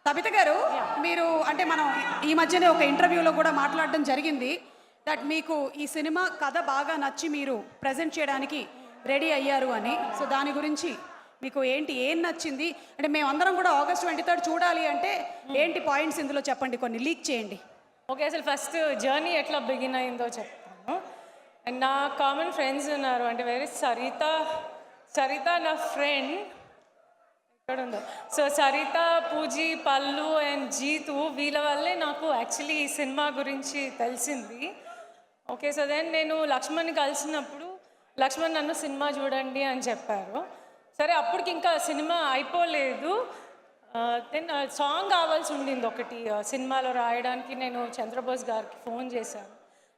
సబిత గారు, మీరు అంటే మనం ఈ మధ్యనే ఒక ఇంటర్వ్యూలో కూడా మాట్లాడడం జరిగింది దట్ మీకు ఈ సినిమా కథ బాగా నచ్చి మీరు ప్రజెంట్ చేయడానికి రెడీ అయ్యారు అని. సో దాని గురించి మీకు ఏం నచ్చింది అంటే మేమందరం కూడా August 23 చూడాలి అంటే ఏంటి పాయింట్స్ ఇందులో చెప్పండి, కొన్ని లీక్ చేయండి. ఓకే, అసలు ఫస్ట్ జర్నీ ఎట్లా బిగిన్ అయిందో చెప్తాను. అండ్ నా కామన్ ఫ్రెండ్స్ ఉన్నారు, అంటే వేరే సరిత నా ఫ్రెండ్ ఎక్కడ ఉందో. సో సరిత, పూజీ, పల్లు అండ్ జీతు వీళ్ళ వల్లే నాకు యాక్చువల్లీ ఈ సినిమా గురించి తెలిసింది. ఓకే, సో దెన్ నేను లక్ష్మణ్ని కలిసినప్పుడు లక్ష్మణ్ నన్ను సినిమా చూడండి అని చెప్పారు. సరే, అప్పటికి ఇంకా సినిమా అయిపోలేదు. దెన్ సాంగ్ కావాల్సి ఉండింది ఒకటి సినిమాలో రాయడానికి. నేను చంద్రబోస్ గారికి ఫోన్ చేశాను,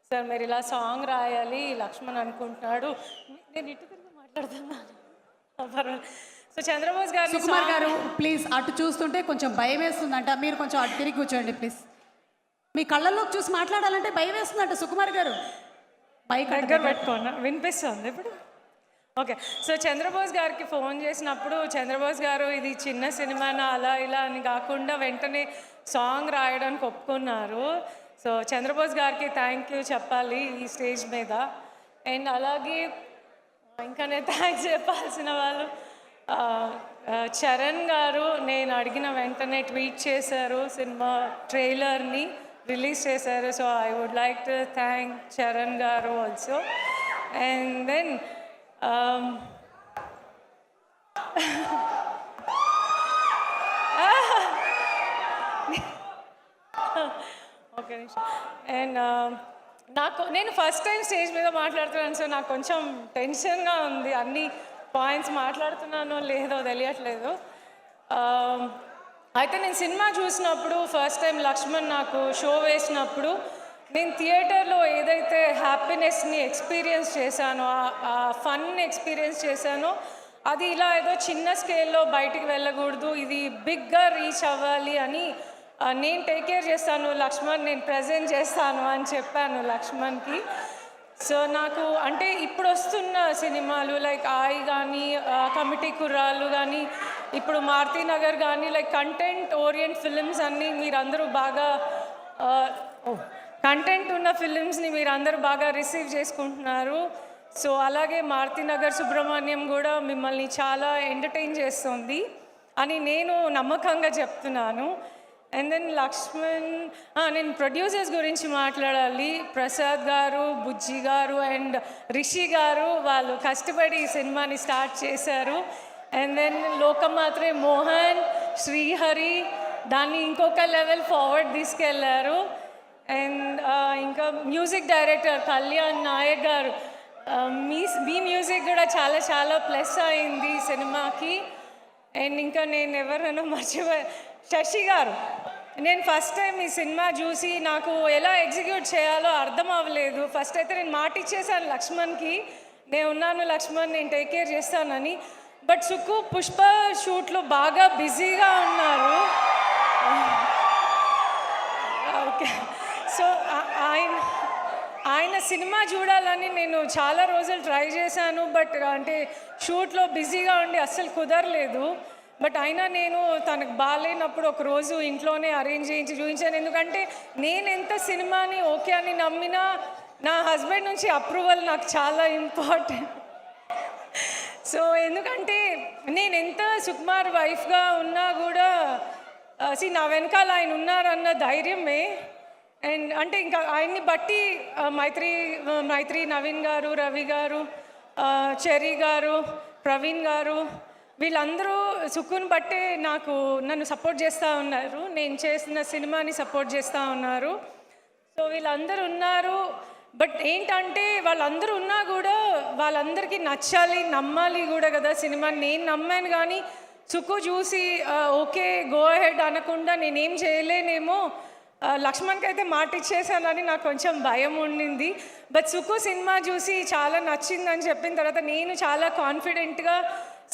సార్ మీరు ఇలా సాంగ్ రాయాలి లక్ష్మణ్ అనుకుంటున్నాడు. నేను ఇటు తిరిగి మాట్లాడుతున్నాను. సో చంద్రబోస్ గారు, సుకుమార్ గారు ప్లీజ్ అటు చూస్తుంటే కొంచెం భయం వేస్తుందంట, మీరు కొంచెం అటు తిరిగి కూర్చోండి ప్లీజ్. మీ కళ్ళల్లోకి చూసి మాట్లాడాలంటే భయం వేస్తుందంట సుకుమార్ గారు. బైక్ దగ్గర పెట్టుకోండి, వినిపిస్తుంది ఇప్పుడు. ఓకే, సో చంద్రబోస్ గారికి ఫోన్ చేసినప్పుడు చంద్రబోస్ గారు ఇది చిన్న సినిమానా అలా ఇలా అని కాకుండా వెంటనే సాంగ్ రాయడానికి ఒప్పుకున్నారు. సో చంద్రబోస్ గారికి థ్యాంక్ యూ చెప్పాలి ఈ స్టేజ్ మీద. అండ్ అలాగే ఇంకా నేను థ్యాంక్స్ చెప్పాల్సిన వాళ్ళు చరణ్ గారు. నేను అడిగిన వెంటనే ట్వీట్ చేశారు, సినిమా ట్రైలర్ని రిలీజ్ చేశారు. So I would like to thank Charan garu also. And then okay నిమిషం. అండ్ నేను ఫస్ట్ టైం స్టేజ్ మీద మాట్లాడుతున్నాను, సో నాకు కొంచెం టెన్షన్గా ఉంది. అన్ని పాయింట్స్ మాట్లాడుతున్నానో లేదో తెలియట్లేదు. అయితే నేను సినిమా చూసినప్పుడు ఫస్ట్ టైం లక్ష్మణ్ నాకు షో వేసినప్పుడు నేను థియేటర్లో ఏదైతే హ్యాపీనెస్ని ఎక్స్పీరియన్స్ చేశానో, ఆ ఫన్ ఎక్స్పీరియన్స్ చేశానో, అది ఇలా ఏదో చిన్న స్కేల్లో బయటికి వెళ్ళకూడదు, ఇది బిగ్గా రీచ్ అవ్వాలి అని నేను టేక్ కేర్ చేస్తాను లక్ష్మణ్, నేను ప్రజెంట్ చేస్తాను అని చెప్పాను లక్ష్మణ్కి. సో నాకు అంటే ఇప్పుడు వస్తున్న సినిమాలు లైక్ ఆయి కానీ, కమిటీ కుర్రాళ్ళు కానీ, ఇప్పుడు మారుతినగర్ కానీ, లైక్ కంటెంట్ ఓరియంట్ ఫిలిమ్స్ అన్నీ మీరందరూ బాగా కంటెంట్ ఉన్న ఫిలిమ్స్ని మీరందరూ బాగా రిసీవ్ చేసుకుంటున్నారు. సో అలాగే మారుతినగర్ సుబ్రహ్మణ్యం కూడా మిమ్మల్ని చాలా ఎంటర్టైన్ చేస్తుంది అని నేను నమ్మకంగా చెప్తున్నాను. అండ్ దెన్ లక్ష్మణ్, నేను ప్రొడ్యూసర్స్ గురించి మాట్లాడాలి. ప్రసాద్ గారు, బుజ్జి గారు అండ్ రిషి గారు వాళ్ళు కష్టపడి ఈ సినిమాని స్టార్ట్ చేశారు. అండ్ దెన్ లోకమాత్రే మోహన్, శ్రీహరి దాన్ని ఇంకొక లెవెల్ ఫార్వర్డ్ తీసుకెళ్లారు. అండ్ ఇంకా మ్యూజిక్ డైరెక్టర్ కళ్యాణ్ నాయక్ గారు, మీ మ్యూజిక్ కూడా చాలా చాలా ప్లస్ అయింది సినిమాకి. అండ్ ఇంకా నేను ఎవరైనా మర్చిపోయా, శశి గారు. నేను ఫస్ట్ టైం ఈ సినిమా చూసి నాకు ఎలా ఎగ్జిక్యూట్ చేయాలో అర్థం అవ్వలేదు. ఫస్ట్ అయితే నేను మాట ఇచ్చేసాను లక్ష్మణ్కి, నేను ఉన్నాను లక్ష్మణ్, నేను టేక్ కేర్ చేస్తానని. బట్ సుక్కు పుష్ప షూట్లో బాగా బిజీగా ఉన్నారు. ఓకే, సో ఆయన సినిమా చూడాలని నేను చాలా రోజులు ట్రై చేశాను, బట్ అంటే షూట్లో బిజీగా ఉండి అస్సలు కుదరలేదు. బట్ అయినా నేను తనకు బాగాలేనప్పుడు ఒకరోజు ఇంట్లోనే అరేంజ్ చేయించి చూపించాను. ఎందుకంటే నేను ఎంత సినిమాని ఓకే అని నమ్మినా నా హస్బెండ్ నుంచి అప్రూవల్ నాకు చాలా ఇంపార్టెంట్. సో ఎందుకంటే నేను ఎంత సుకుమార్ వైఫ్గా ఉన్నా కూడా నా వెనకాల ఆయన ఉన్నారన్న ధైర్యమే. అండ్ అంటే ఇంకా ఆయన్ని బట్టి మైత్రి నవీన్ గారు, రవి గారు, చెరీ గారు, ప్రవీణ్ గారు వీళ్ళందరూ సుక్కుని బట్టే నన్ను సపోర్ట్ చేస్తూ ఉన్నారు, నేను చేసిన సినిమాని సపోర్ట్ చేస్తూ ఉన్నారు. సో వీళ్ళందరూ ఉన్నారు. బట్ ఏంటంటే వాళ్ళందరూ ఉన్నా కూడా వాళ్ళందరికీ నచ్చాలి, నమ్మాలి కూడా కదా సినిమా. నేను నమ్మాను కానీ సుక్కు చూసి ఓకే గో అహెడ్ అనకుండా నేనేం చేయలేనేమో. లక్ష్మణ్కి అయితే మాట ఇచ్చేసానని నాకు కొంచెం భయం ఉండింది. బట్ సుక్కు సినిమా చూసి చాలా నచ్చిందని చెప్పిన తర్వాత నేను చాలా కాన్ఫిడెంట్గా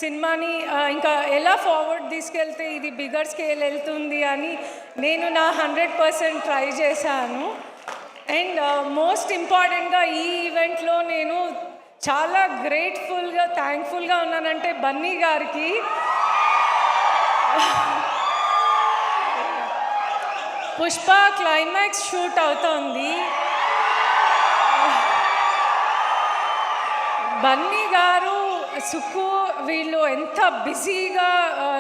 సినిమాని ఇంకా ఎలా ఫార్వర్డ్ తీసుకెళ్తే ఇది బిగ్గర్ స్కేల్ వెళ్తుంది అని నేను నా 100% ట్రై చేశాను. అండ్ మోస్ట్ ఇంపార్టెంట్గా ఈ ఈవెంట్లో నేను చాలా గ్రేట్ఫుల్గా థ్యాంక్ఫుల్గా ఉన్నానంటే బన్నీ గారికి. పుష్ప క్లైమాక్స్ షూట్ అవుతోంది. బన్నీ గారు, సుక్కు వీళ్ళు ఎంత బిజీగా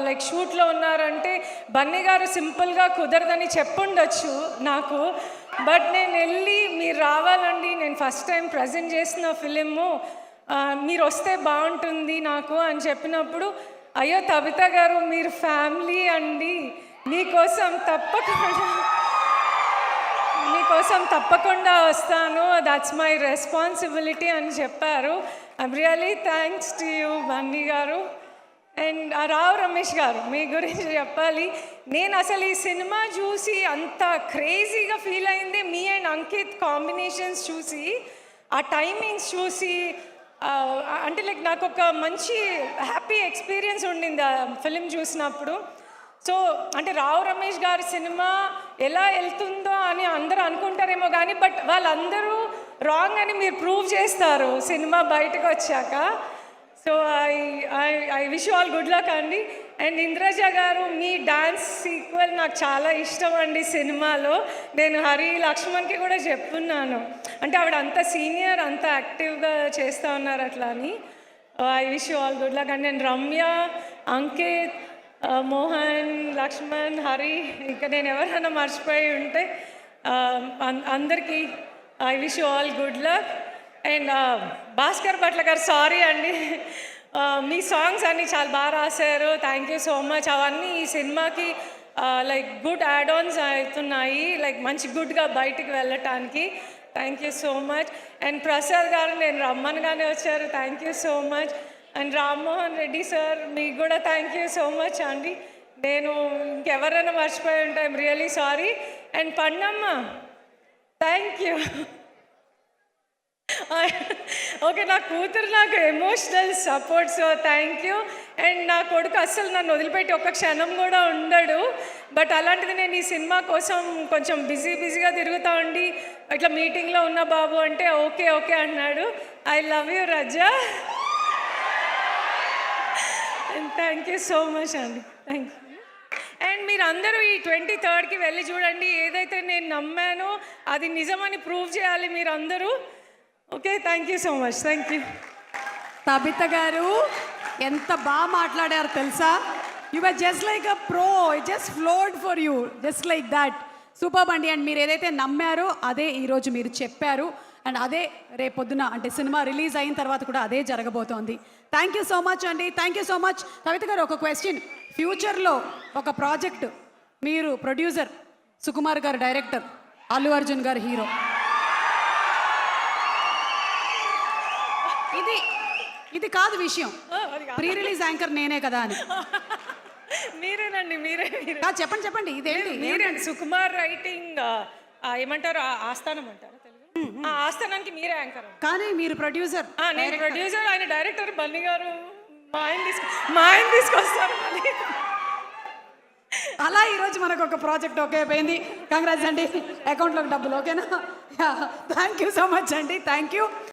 లైక్ షూట్లో ఉన్నారంటే బన్నీ గారు సింపుల్గా కుదరదని చెప్పుండొచ్చు నాకు. బట్ నేను వెళ్ళి మీరు రావాలండి, నేను ఫస్ట్ టైం ప్రజెంట్ చేసిన ఫిలిము, మీరు వస్తే బాగుంటుంది నాకు అని చెప్పినప్పుడు, అయ్యో తబిత గారు మీరు ఫ్యామిలీ అండి, మీకోసం తప్పకుండా వస్తాను, దట్స్ మై రెస్పాన్సిబిలిటీ అని చెప్పారు. I'm really thanks to you Bunny గారు. అండ్ రావు రమేష్ గారు, మీ గురించి చెప్పాలి. నేను అసలు ఈ సినిమా చూసి అంత క్రేజీగా ఫీల్ అయింది మీ అండ్ అంకిత్ కాంబినేషన్స్ చూసి, ఆ టైమింగ్స్ చూసి, అంటే లైక్ నాకు ఒక మంచి హ్యాపీ ఎక్స్పీరియన్స్ ఉండింది ఆ ఫిలిం చూసినప్పుడు. సో అంటే రావు రమేష్ గారి సినిమా ఎలా వెళ్తుందో అని అందరూ అనుకుంటారేమో కానీ, బట్ వాళ్ళందరూ రాంగ్ అని మీరు ప్రూవ్ చేస్తారు సినిమా బయటకు వచ్చాక. So I wish all good luck అండి. అండ్ ఇంద్రజ గారు, మీ డాన్స్ సీక్వెల్ నాకు చాలా ఇష్టం అండి సినిమాలో. నేను హరి లక్ష్మణ్కి కూడా చెప్తున్నాను, అంటే ఆవిడ అంత సీనియర్, అంత యాక్టివ్గా చేస్తూ ఉన్నారు అట్లా అని. I wish all good luck అండి. అండ్ రమ్య, అంకిత్, మోహన్, లక్ష్మణ్, హరి, ఇంకా నేను ఎవరైనా మర్చిపోయి ఉంటే అందరికీ I wish all good luck. And Bhaskar Bhatla గారు, సారీ అండి, మీ సాంగ్స్ అన్నీ చాలా బాగా రాశారు, థ్యాంక్ యూ సో మచ్. అవన్నీ ఈ సినిమాకి లైక్ గుడ్ యాడ్ ఆన్స్ అవుతున్నాయి, లైక్ మంచి గుడ్గా బయటికి వెళ్ళటానికి. Thank you so much. And Prasad గారు, నేను రమ్మనగానే వచ్చారు, thank you so much. And Rammohan Reddy sir, మీకు కూడా థ్యాంక్ యూ సో మచ్ అండి. నేను ఇంకెవరైనా మర్చిపోయి ఉంటే I'm really sorry. And Pannamma, thank you. Okay, నా కూతురు నాకు emotional support, so thank you. And నా కొడుకు అస్సలు నన్ను వదిలిపెట్టి ఒక్క క్షణం కూడా ఉండడు. బట్ అలాంటిది నేను ఈ సినిమా కోసం కొంచెం బిజీగా తిరుగుతూ ఉండి ఇట్లా మీటింగ్లో ఉన్న బాబు అంటే ఓకే ఓకే అన్నాడు. I love you Raza. Thank you so much అండి, థ్యాంక్ యూ. అండ్ మీరు అందరూ ఈ 23కి వెళ్ళి చూడండి, ఏదైతే నేను నమ్మానో అది నిజమని ప్రూవ్ చేయాలి మీరు అందరూ. Okay, thank you so much, thank you. Tabitha garu ఎంత బాగా మాట్లాడారు తెలుసా? You are just like a pro, it just flowed for you, just like that. Super అండి. అండ్ మీరు ఏదైతే నమ్మారో అదే ఈరోజు మీరు చెప్పారు, అండ్ అదే రేపొద్దున అంటే సినిమా రిలీజ్ అయిన తర్వాత కూడా అదే జరగబోతోంది. థ్యాంక్ యూ సో మచ్ అండి, థ్యాంక్ యూ సో మచ్. కవిత గారు, ఒక క్వశ్చన్. ఫ్యూచర్లో ఒక ప్రాజెక్ట్, మీరు ప్రొడ్యూసర్, సుకుమార్ గారు డైరెక్టర్, అల్లు అర్జున్ గారు హీరో, ఇది కాదు విషయం, ప్రీ రిలీజ్ యాంకర్ నేనే కదా అని. మీరేనండి, మీరే చెప్పండి ఇదేంటి? మీరే సుకుమార్ రైటింగ్ ఏమంటారు, ఆస్థానం అంటారు తెలుగు, ఆస్థానానికి మీరే యాంకర్. కానీ మీరు ప్రొడ్యూసర్. నేను ప్రొడ్యూసర్, ఆయన డైరెక్టర్. బన్నీ గారు మా ఆయన తీసుకొస్తారు. అలా ఈరోజు మనకు ఒక ప్రాజెక్ట్ ఓకే అయిపోయింది. కంగ్రాట్స్ అండి, అకౌంట్లోకి డబ్బులు ఓకేనా? థ్యాంక్ యూ సో మచ్ అండి, థ్యాంక్ యూ.